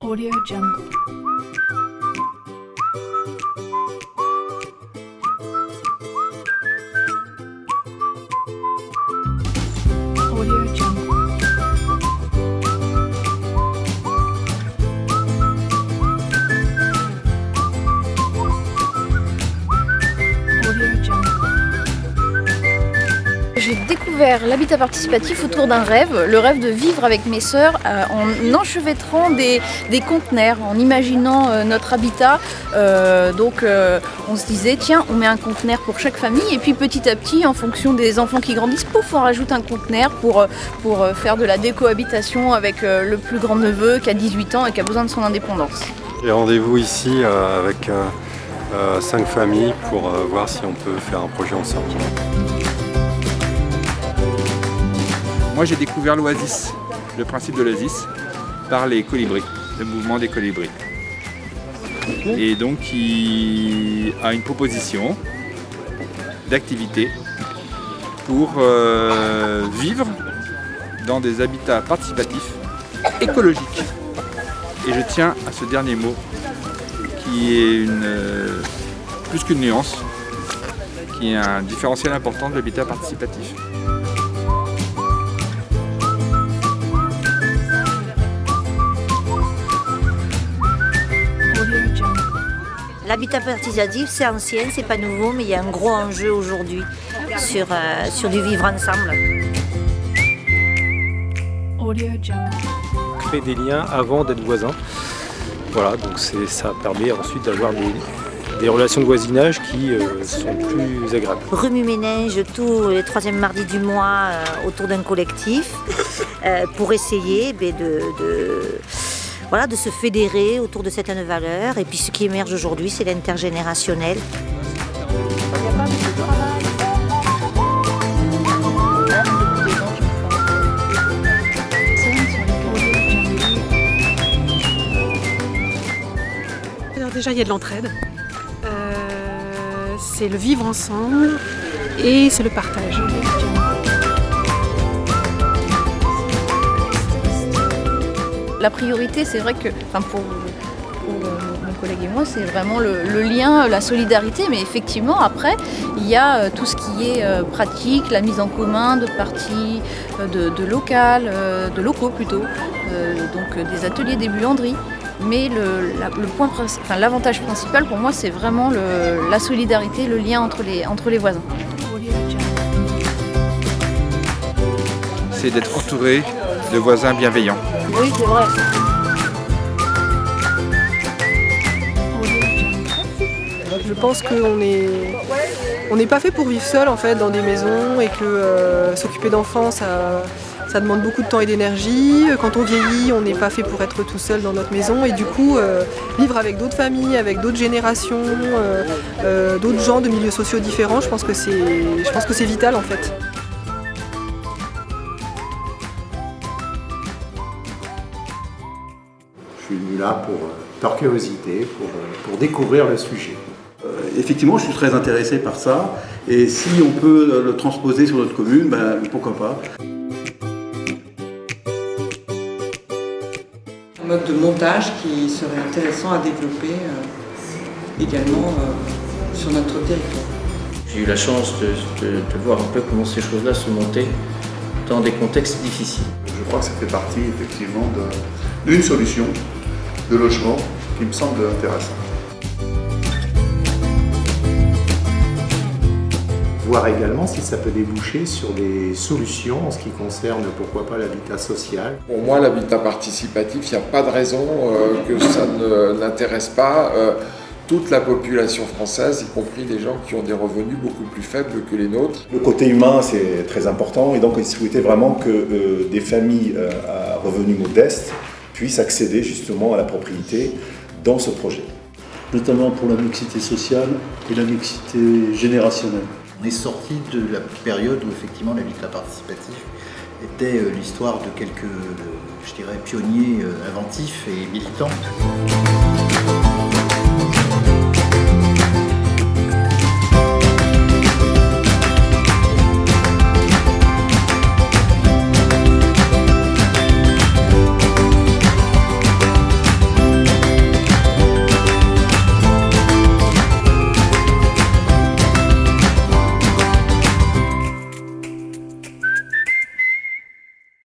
Audio Jungle. Audio Jungle. Audio Jungle. J'ai découvert l'habitat participatif autour d'un rêve, le rêve de vivre avec mes sœurs en enchevêtrant des conteneurs, en imaginant notre habitat. On se disait, tiens, on met un conteneur pour chaque famille et puis petit à petit, en fonction des enfants qui grandissent, pouf, on rajoute un conteneur pour faire de la décohabitation avec le plus grand neveu qui a 18 ans et qui a besoin de son indépendance. J'ai rendez-vous ici avec 5 familles pour voir si on peut faire un projet ensemble. Moi j'ai découvert l'Oasis, le principe de l'Oasis, par les colibris, le mouvement des colibris. Et donc il a une proposition d'activité pour vivre dans des habitats participatifs écologiques. Et je tiens à ce dernier mot qui est plus qu'une nuance, qui est un différentiel important de l'habitat participatif. L'habitat participatif, c'est ancien, c'est pas nouveau, mais il y a un gros enjeu aujourd'hui sur du vivre ensemble. Audio Jungle. Créer des liens avant d'être voisins. Voilà, donc ça permet ensuite d'avoir des relations de voisinage qui sont plus agréables. Remue-ménage tous les 3e mardis du mois autour d'un collectif pour essayer de se fédérer autour de certaines valeurs. Et puis ce qui émerge aujourd'hui, c'est l'intergénérationnel. Alors déjà, il y a de l'entraide. C'est le vivre ensemble et c'est le partage. La priorité, c'est vrai que, pour mon collègue et moi, c'est vraiment le lien, la solidarité, mais effectivement, après, il y a tout ce qui est pratique, la mise en commun de parties, de locaux plutôt, donc des ateliers, des buanderies. Mais l'avantage principal pour moi, c'est vraiment la solidarité, le lien entre les voisins. C'est d'être entouré de voisins bienveillants. Oui, c'est vrai. Je pense qu'on n'est pas fait pour vivre seul en fait dans des maisons et que s'occuper d'enfants ça demande beaucoup de temps et d'énergie. Quand on vieillit, on n'est pas fait pour être tout seul dans notre maison et du coup vivre avec d'autres familles, avec d'autres générations, d'autres gens de milieux sociaux différents, je pense que c'est vital en fait. Je suis venu là par curiosité, pour découvrir le sujet. Effectivement, je suis très intéressé par ça, et si on peut le transposer sur notre commune, pourquoi pas. Un mode de montage qui serait intéressant à développer également sur notre territoire. J'ai eu la chance de voir un peu comment ces choses-là se montaient dans des contextes difficiles. Je crois que ça fait partie effectivement d'une solution de logement qui me semble intéressante. Voir également si ça peut déboucher sur des solutions en ce qui concerne, pourquoi pas, l'habitat social. Pour moi, l'habitat participatif, il n'y a pas de raison que ça n'intéresse pas toute la population française, y compris des gens qui ont des revenus beaucoup plus faibles que les nôtres. Le côté humain, c'est très important, et donc il souhaitait vraiment que des familles à revenus modestes puissent accéder justement à la propriété dans ce projet. Notamment pour la mixité sociale et la mixité générationnelle. On est sorti de la période où effectivement l'habitat participatif était l'histoire de quelques, je dirais, pionniers inventifs et militants.